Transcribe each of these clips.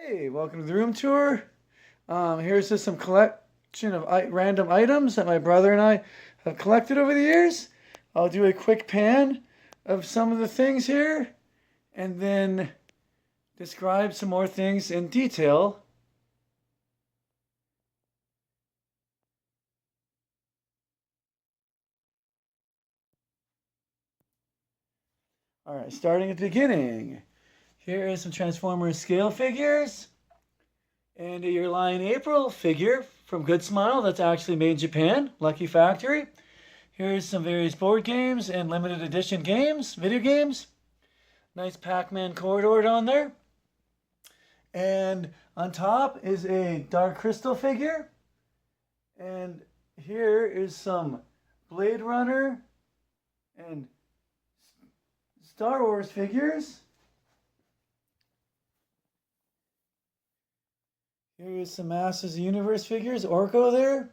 Hey, welcome to the room tour. Here's just some collection of random items that my brother and I have collected over the years. I'll do a quick pan of some of the things here and then describe some more things in detail. All right, starting at the beginning. Here is some Transformers scale figures and a Your Lie in April figure from Good Smile that's actually made in Japan, Lucky Factory. Here's some various board games and limited edition games, video games. Nice Pac Man corridor on there. And on top is a Dark Crystal figure. And here is some Blade Runner and Star Wars figures. Here is some Masters of the Universe figures, Orko there.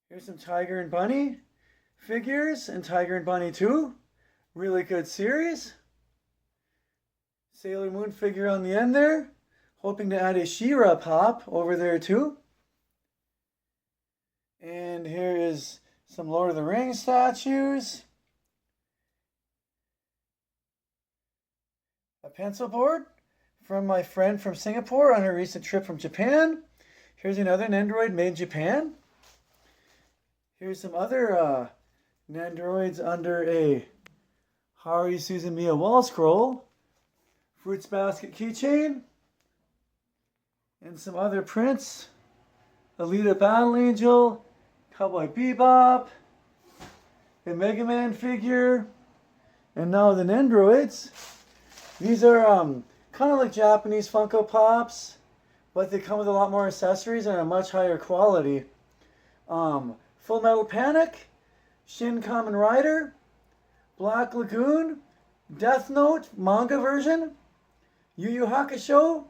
Here's some Tiger and Bunny figures and Tiger and Bunny 2. Really good series. Sailor Moon figure on the end there. Hoping to add a She-Ra pop over there too. And here is some Lord of the Rings statues. A pencil board from my friend from Singapore on her recent trip from Japan. Here's another Nendoroid made in Japan. Here's some other Nendoroids under a Hari Susan Mia wall scroll. Fruits basket keychain. And some other prints. Alita Battle Angel. Cowboy Bebop. A Mega Man figure. And now the Nendoroids. These are kind of like Japanese Funko Pops, but they come with a lot more accessories and a much higher quality. Full Metal Panic, Shin Kamen Rider, Black Lagoon, Death Note manga version, Yu Yu Hakusho,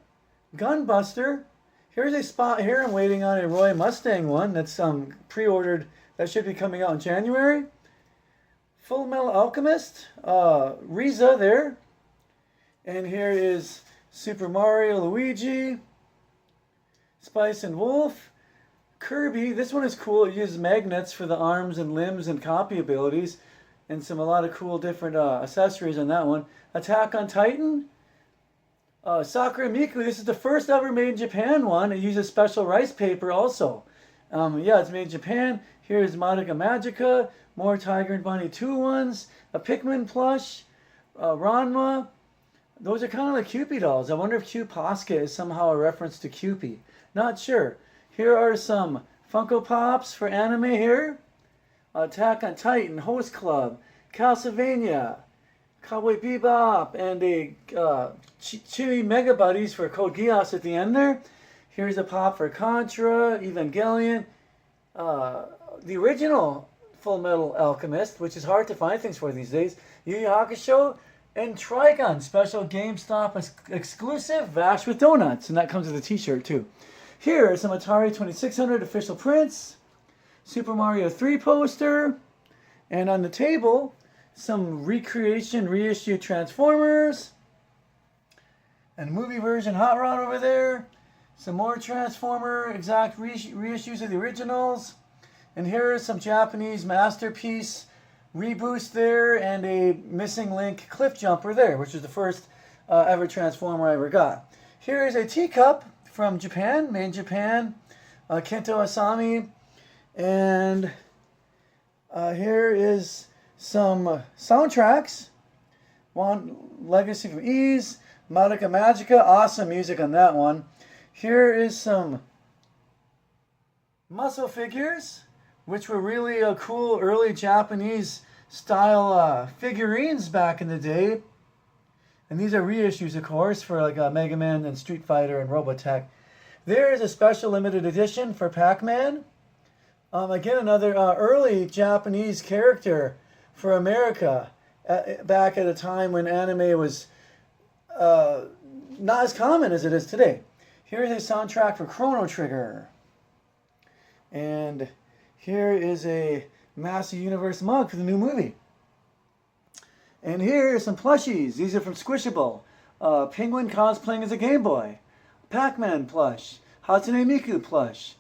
Gunbuster. Here's a spot here. I'm waiting on a Roy Mustang one that's pre-ordered. That should be coming out in January. Full Metal Alchemist, Riza there. And here is Super Mario, Luigi, Spice and Wolf, Kirby. This one is cool. It uses magnets for the arms and limbs and copy abilities, and a lot of cool different accessories on that one. Attack on Titan, Sakura Miku. This is the first ever made in Japan one. It uses special rice paper also. Yeah, it's made in Japan. Here's Madoka Magica, more Tiger and Bunny 2 ones, a Pikmin plush, Ranma. Those are kind of like Kewpie dolls. I wonder if Q Posca is somehow a reference to Kewpie. Not sure. Here are some Funko Pops for anime here. Attack on Titan, Host Club, Castlevania, Cowboy Bebop, and a Chibi Mega Buddies for Code Geass at the end there. Here's a pop for Contra, Evangelion, the original Full Metal Alchemist, which is hard to find things for these days, Yu Yu Hakusho, and Trigun, special GameStop exclusive Vash with Donuts. And that comes with a t-shirt too. Here are some Atari 2600 official prints. Super Mario 3 poster. And on the table, some recreation reissue Transformers. And movie version Hot Rod over there. Some more Transformer exact reissues of the originals. And here is some Japanese masterpiece reboost there, and a Missing Link cliff jumper there, which is the first ever Transformer I ever got. Here is a teacup from Japan, made in Japan, Kento Asami, and here is some soundtracks. One, Legacy of Ease, Madoka Magica, awesome music on that one. Here is some muscle figures, which were really cool early Japanese style figurines back in the day. And these are reissues, of course, for like Mega Man and Street Fighter and Robotech. There is a special limited edition for Pac Man. Again, another early Japanese character for America back at a time when anime was not as common as it is today. Here's a soundtrack for Chrono Trigger. And here is a Master Universe mug for the new movie. And here are some plushies. These are from Squishable. Penguin cosplaying as a Game Boy. Pac Man plush. Hatsune Miku plush.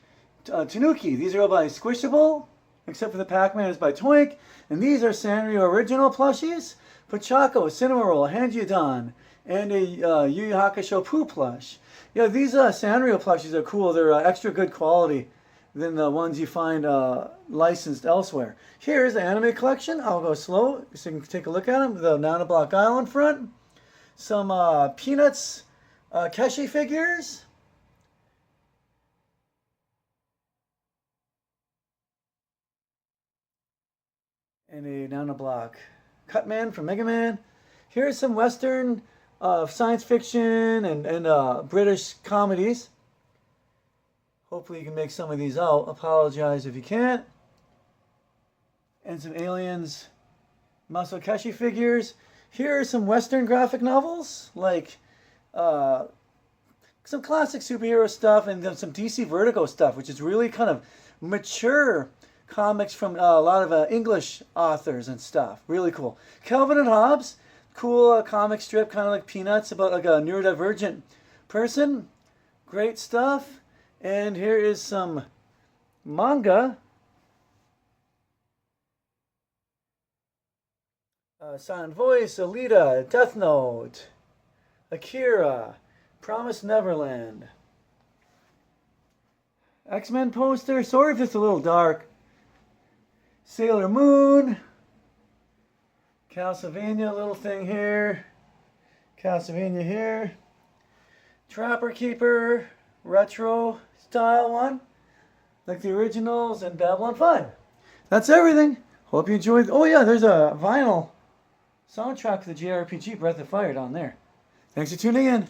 Tanuki. These are all by Squishable, except for the Pac Man is by Toink. And these are Sanrio original plushies. Pochako, Cinnamoroll, Hanjidan, and a Yu Yu Hakusho Poo plush. Yeah, these Sanrio plushies are cool. They're extra good quality than the ones you find licensed elsewhere. Here's the anime collection. I'll go slow so you can take a look at them. The Nana Block Island front. Some Peanuts keshi figures. And a Nana Block Cut Man from Mega Man. Here's some Western science fiction and British comedies. Hopefully you can make some of these out. Apologize if you can't. And some Aliens Muscle Keshi figures. Here are some Western graphic novels, like some classic superhero stuff and then some DC Vertigo stuff, which is really kind of mature comics from a lot of English authors and stuff. Really cool. Calvin and Hobbes, cool comic strip, kind of like Peanuts, about like a neurodivergent person. Great stuff. And here is some manga. Silent Voice, Alita, Death Note, Akira, Promised Neverland. X-Men poster. Sorry if it's a little dark. Sailor Moon. Castlevania, little thing here. Castlevania here. Trapper Keeper, retro style one, like the originals, and Babylon 5. That's everything. Hope you enjoyed. Oh yeah, there's a vinyl soundtrack for the JRPG Breath of Fire down there. Thanks for tuning in.